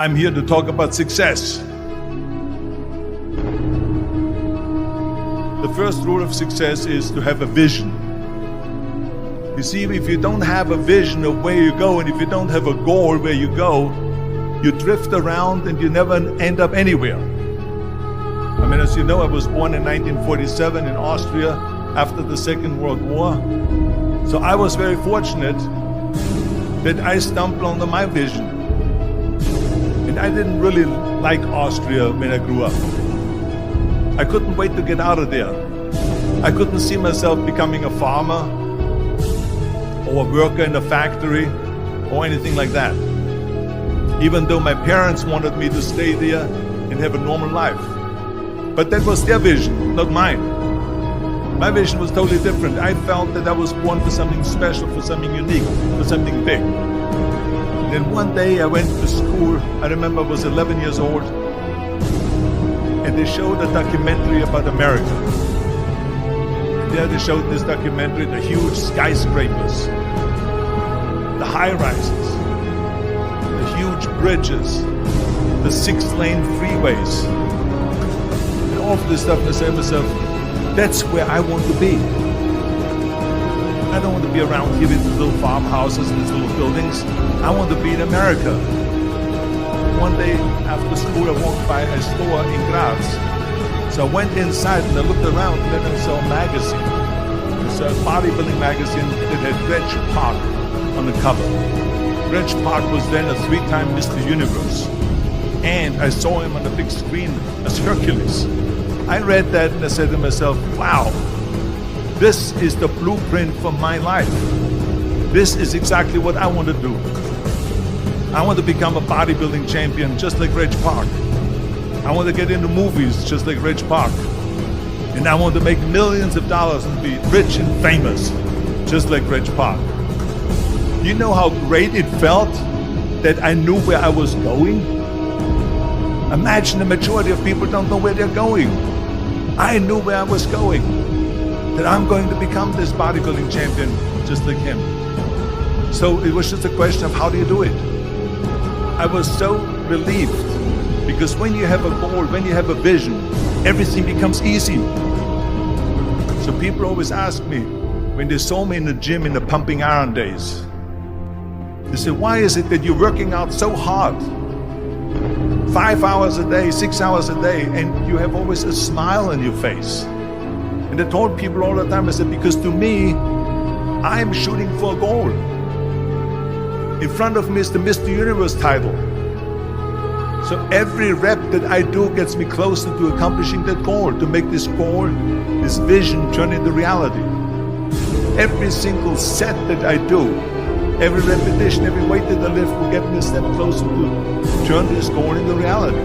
I'm here to talk about success. The first rule of success is to have a vision. You see, if you don't have a vision of where you go, and if you don't have a goal where you go, you drift around and you never end up anywhere. I mean, as you know, I was born in 1947 in Austria after the Second World War. So I was very fortunate that I stumbled onto my vision. And I didn't really like Austria when I grew up. I couldn't wait to get out of there. I couldn't see myself becoming a farmer or a worker in a factory or anything like that. Even though my parents wanted me to stay there and have a normal life. But that was their vision, not mine. My vision was totally different. I felt that I was born for something special, for something unique, for something big. And then one day I went to school. I remember I was 11 years old. And they showed a documentary about America. There they showed this documentary, the huge skyscrapers, the high-rises, the huge bridges, the 6-lane freeways, and all of this stuff. And I said to myself, that's where I want to be. I don't want to be around here with little farmhouses and these little buildings. I want to be in America. One day after school, I walked by a store in Graz. So I went inside and I looked around, and then I saw a magazine. It's a bodybuilding magazine that had Reg Park on the cover. Reg Park was then a 3-time Mr. Universe. And I saw him on the big screen as Hercules. I read that and I said to myself, wow, this is the blueprint for my life. This is exactly what I want to do. I want to become a bodybuilding champion just like Reg Park. I want to get into movies just like Reg Park. And I want to make millions of dollars and be rich and famous just like Reg Park. You know how great it felt that I knew where I was going? Imagine the majority of people don't know where they're going. I knew where I was going. That I'm going to become this bodybuilding champion just like him. So it was just a question of how do you do it? I was so relieved because when you have a goal, when you have a vision, everything becomes easy. So people always ask me, when they saw me in the gym in the pumping iron days, they say, why is it that you're working out so hard? 5 hours a day, 6 hours a day, and you have always a smile on your face. And I told people all the time, I said, because to me, I'm shooting for a goal. In front of me is the Mr. Universe title. So every rep that I do gets me closer to accomplishing that goal, to make this goal, this vision turn into reality. Every single set that I do, every repetition, every weight that I lift will get me a step closer to turn this goal into reality.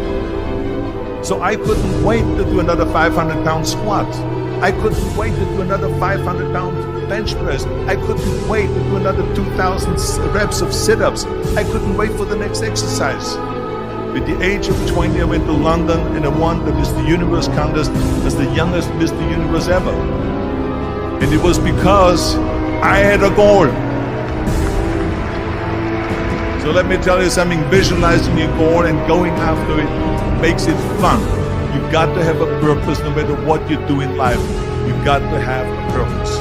So I couldn't wait to do another 500-pound squat. I couldn't wait to do another 500-pound bench press. I couldn't wait to do another 2,000 reps of sit-ups. I couldn't wait for the next exercise. At the age of 20, I went to London and I won the Mr. Universe contest as the youngest Mr. Universe ever. And it was because I had a goal. So let me tell you something, visualizing your goal and going after it makes it fun. You've got to have a purpose no matter what you do in life. You've got to have a purpose.